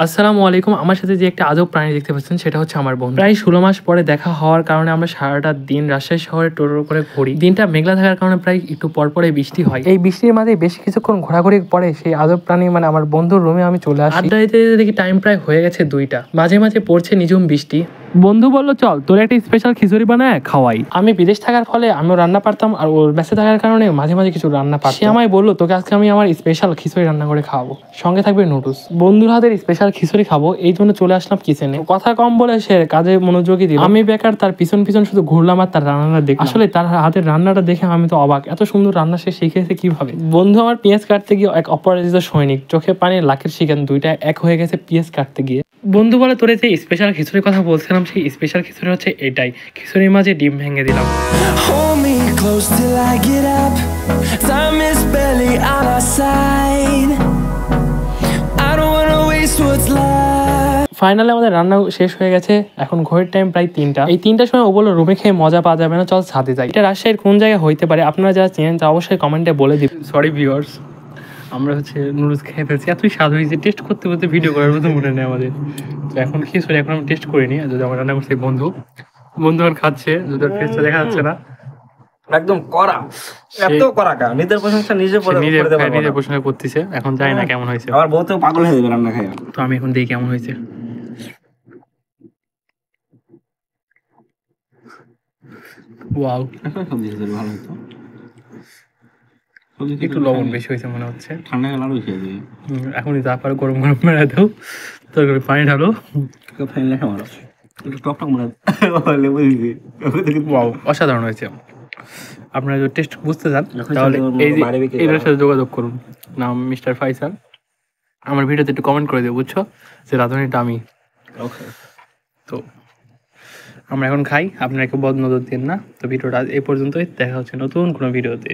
আসসালামু আলাইকুম। আমার সাথে যে একটা আজব প্রাণী দেখতে পাচ্ছেন সেটা হচ্ছে আমার বন্ধু। প্রায় 16 মাস পরে দেখা হওয়ার কারণে আমরা সারাটা দিন রাজশাহী শহরে টোটো করে ঘুরি। দিনটা মেঘলা থাকার কারণে প্রায় একটু পরপরে বৃষ্টি হয়। এই বৃষ্টির মাঝে বেশ কিছুক্ষণ ঘোরাঘুরি পরে সেই আজব প্রাণী মানে আমার বন্ধুর রুমে আমি চলে আসি। আড্ডা দিতে দিতে দেখি টাইম প্রায় হয়ে গেছে 2টা। মাঝে মাঝে পড়ছে নিঝুম বৃষ্টি। বন্ধু বলল চল তোর একটা স্পেশাল খিচুড়ি বানায় খাওয়াই। আমি বিদেশ থাকার ফলে আমিও রান্না পারতাম আর ওর মেসে থাকার কারণে মাঝে মাঝে কিছু রান্না পারতাম। সে আমায় বললো তোকে আজকে আমি আমার স্পেশাল খিচুড়ি রান্না করে খাওয়াবো, সঙ্গে থাকবে নুডলস। বন্ধুর হাতের স্পেশাল খিচুড়ি খাবো এই জন্য চলে আসলাম কিচেনে। কথা কম বলে সে কাজে মনোযোগী দিল। আমি বেকার তার পিছন পিছন শুধু ঘুরলাম আর তার রান্নাটা দেখলাম। আসলে তার হাতের রান্নাটা দেখে আমি তো অবাক, এত সুন্দর রান্না সে শিখেছে কিভাবে। বন্ধু আমার পেঁয়াজ কাটতে গিয়ে এক অপরাজিত সৈনিক, চোখে পানি লাখের শিকান, দুইটা এক হয়ে গেছে পেঁয়াজ কাটতে গিয়ে। বন্ধু বলে তোরে যে স্পেশাল খিচুড়ির কথা বলছিলাম সেই স্পেশাল খিচুড়ি হচ্ছে এটাই। খিচুড়ির মাঝে ডিম ভেঙে দিলাম। Hold me close till I get up. Time is barely on our side. I don't wanna waste what's left. Finally আমাদের রান্না শেষ হয়ে গেছে। এখন ঘড়ির টাইম প্রায় 3টা। এই 3টার সময় ও বললো রুমে খেয়ে মজা পাওয়া যাবে না, চল ছাদে যাই। এটা রাজশাহীর কোন জায়গায় হইতে পারে আপনারা যারা চেনেন তা অবশ্যই কমেন্টে বলে দিবেন। সরি ভিউয়ার্স, আমরা হচ্ছে নুডলস খেয়ে ফেলছি। এতই স্বাদ হয়েছে, টেস্ট করতে করতে ভিডিও করার মতো মনে নেই আমাদের। তো এখন খিচুড়ি এখন আমি টেস্ট করিনি, যদি আমার রান্না করছে বন্ধু আর খাচ্ছে, যদি ওর ফেসটা দেখা যাচ্ছে না। একদম কড়া, এত কড়া কা নিজের প্রশংসা নিজে নিজে প্রশংসা করতেছে। এখন জানি না কেমন হয়েছে, আমার বউ তো পাগল হয়ে যাবে রান্না খাই। তো আমি এখন দেখি কেমন হয়েছে। ওয়াও, ভালো হতো, একটু লবণ বেশি হয়েছে মনে হচ্ছে। ঠান্ডা গেলে আরো বেশি হয়ে যাবে। এখনই যা পারো গরম গরম মেরে দাও, তরকারি পানি ঢালো, ফাইন লেখা মারো, একটু টক টক মারো, লেবু দিবি। ওয়াও, অসাধারণ হয়েছে। আপনারা যদি টেস্ট বুঝতে চান তাহলে এটার সাথে যোগাযোগ করুন, নাম মিস্টার ফাইসাল। আমার ভিডিওতে একটু কমেন্ট করে দিও, বুঝছো, যে রাঁধুনিটা আমি। তো আমরা এখন খাই, আপনারা কেউ বদ নজর দিন না। তো ভিডিওটা এই পর্যন্তই, দেখা হচ্ছে নতুন কোনো ভিডিওতে।